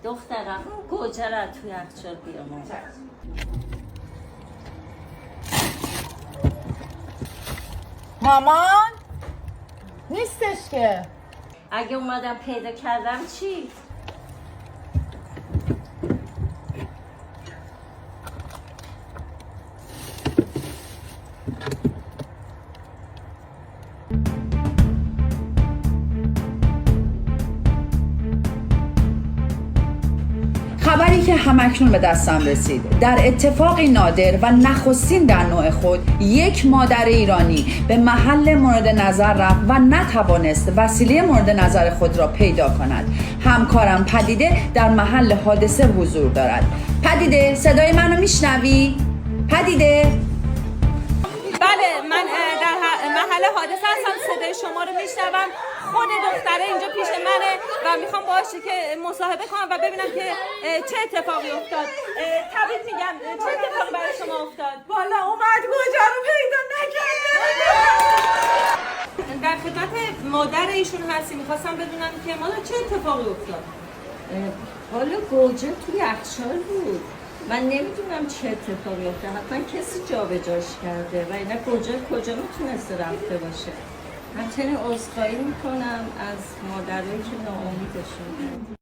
دخترم گوجه را توی یخچال بیامون. مامان نیستش که. اگه اومدم پیدا کردم چی؟ خبری که همکنون به دستم رسید در اتفاقی نادر و نخستین در نوع خود یک مادر ایرانی به محل مورد نظر رفت و نتوانست وسیله مورد نظر خود را پیدا کند. همکارم پدیده در محل حادثه حضور دارد. پدیده صدای منو میشنوی؟ پدیده؟ بله، من در محل حادثه هستم، صدای شما رو میشنوم. خود دختره اینجا پیش منه و میخوام باهاش که مصاحبه کنم و ببینم که چه اتفاقی افتاد. تبریک میگم، چه اتفاقی برای شما افتاد؟ والا اومد گوجه رو پیدا نکرده. در خدمت مادر ایشون هستی، میخواستم بدونم که مادر چه اتفاقی افتاد؟ حالا گوجه توی یخچال بود. من نمیدونم چه اتفاقی افتاد. حتما کسی جابجاش کرده و اینا گوجه کجا میتونسته رفته باشه. همچنین عذرخواهی میکنم از مادرایی که ناامیدشون.